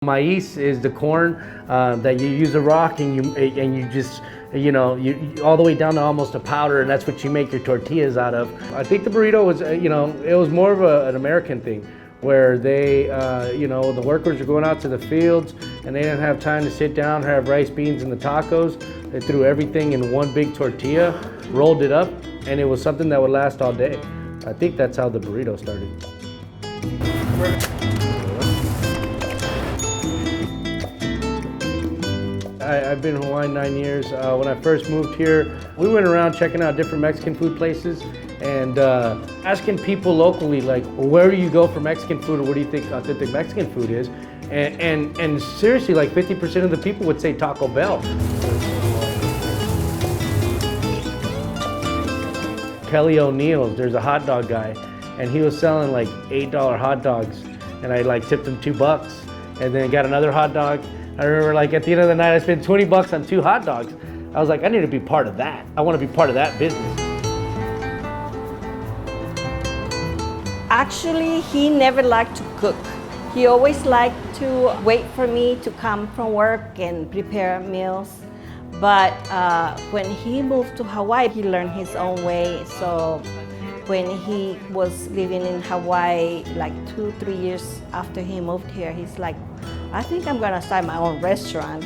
Maíz is the corn that you use a rock and you just you all the way down to almost a powder, and that's what you make your tortillas out of. I think the burrito was it was more of an American thing where they the workers were going out to the fields and they didn't have time to sit down, have rice, beans, and the tacos. They threw everything in one big tortilla, rolled it up, and it was something that would last all day. I think that's how the burrito started. I've been in Hawaii 9 years. When I first moved here, we went around checking out different Mexican food places and asking people locally, like, well, where do you go for Mexican food, or what do you think authentic Mexican food is? And seriously, like 50% of the people would say Taco Bell. Kelly O'Neill's, there's a hot dog guy, and he was selling like $8 hot dogs, and I like tipped him $2, and then got another hot dog. I remember, like, at the end of the night, I spent $20 on 2 hot dogs. I was like, I need to be part of that. I want to be part of that business. Actually, he never liked to cook. He always liked to wait for me to come from work and prepare meals. But when he moved to Hawaii, he learned his own way. So when he was living in Hawaii, like 2-3 years after he moved here, he's like, I think I'm gonna start my own restaurant.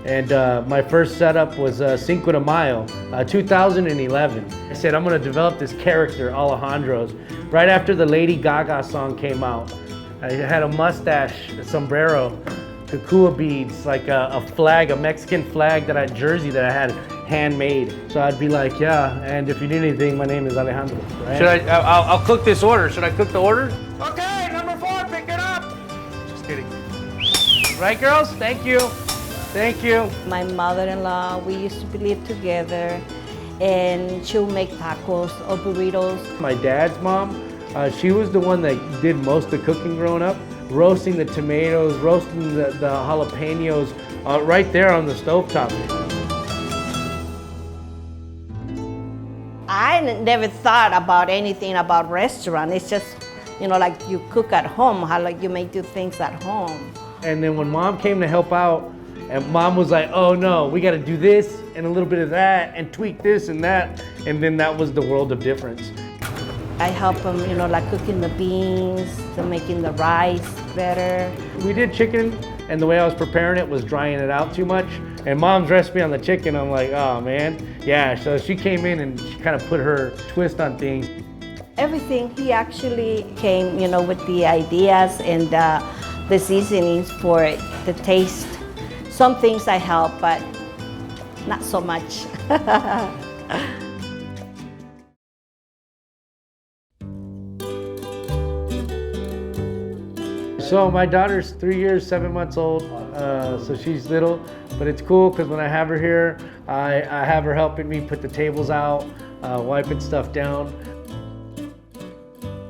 And my first setup was Cinco de Mayo, 2011. I said, I'm gonna develop this character, Alejandro's. Right after the Lady Gaga song came out, I had a mustache, a sombrero, kukua beads, like a flag, a Mexican flag jersey that I had handmade. So I'd be like, yeah, and if you need anything, my name is Alejandro. Right? I'll cook this order. Should I cook the order? Okay, number 4, pick it up. Just kidding. Right, girls? Thank you. Thank you. My mother-in-law, we used to live together, and she'll make tacos or burritos. My dad's mom, she was the one that did most of the cooking growing up, roasting the tomatoes, roasting the jalapenos right there on the stovetop. I never thought about anything about restaurant. It's just, like you cook at home, how like you may do things at home. And then when Mom came to help out, and Mom was like, oh no, we gotta do this and a little bit of that and tweak this and that. And then that was the world of difference. I help them, like cooking the beans, to making the rice better. We did chicken, and the way I was preparing it was drying it out too much. And Mom's recipe on the chicken, I'm like, oh man. Yeah, so she came in and she kind of put her twist on things. Everything, he actually came, with the ideas and the seasonings for it, the taste. Some things I help, but not so much. So my daughter's 3 years, 7 months old, so she's little, but it's cool because when I have her here, I have her helping me put the tables out, wiping stuff down.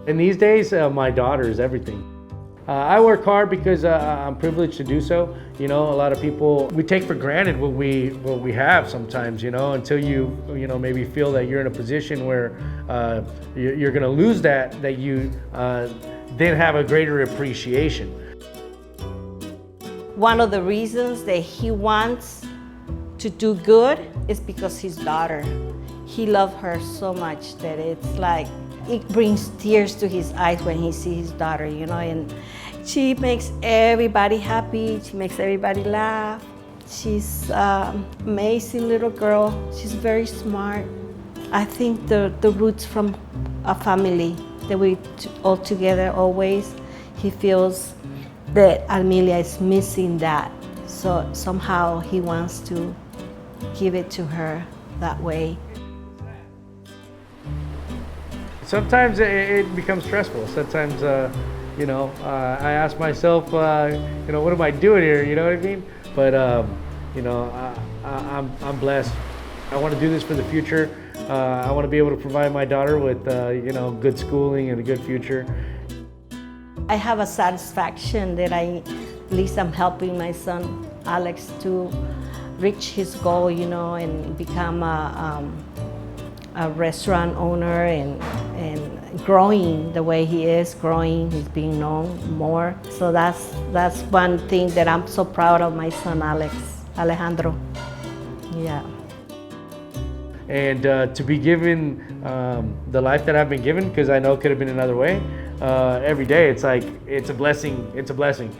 And these days, my daughter is everything. I work hard because I'm privileged to do so. A lot of people, we take for granted what we have sometimes, until you maybe feel that you're in a position where you're gonna lose that you then have a greater appreciation. One of the reasons that he wants to do good is because his daughter. He loves her so much that it's like, it brings tears to his eyes when he sees his daughter, and she makes everybody happy, she makes everybody laugh. She's an amazing little girl, she's very smart. I think the roots from a family that we all together always, he feels that Amelia is missing that. So somehow he wants to give it to her that way. Sometimes it becomes stressful. Sometimes, I ask myself, what am I doing here? You know what I mean? But, I'm blessed. I want to do this for the future. I want to be able to provide my daughter with, good schooling and a good future. I have a satisfaction that at least I'm helping my son, Alex, to reach his goal, and become a restaurant owner and growing the way he is growing. He's being known more. So that's one thing that I'm so proud of my son Alejandro. Yeah. And to be given the life that I've been given, because I know it could have been another way, every day it's like it's a blessing. It's a blessing.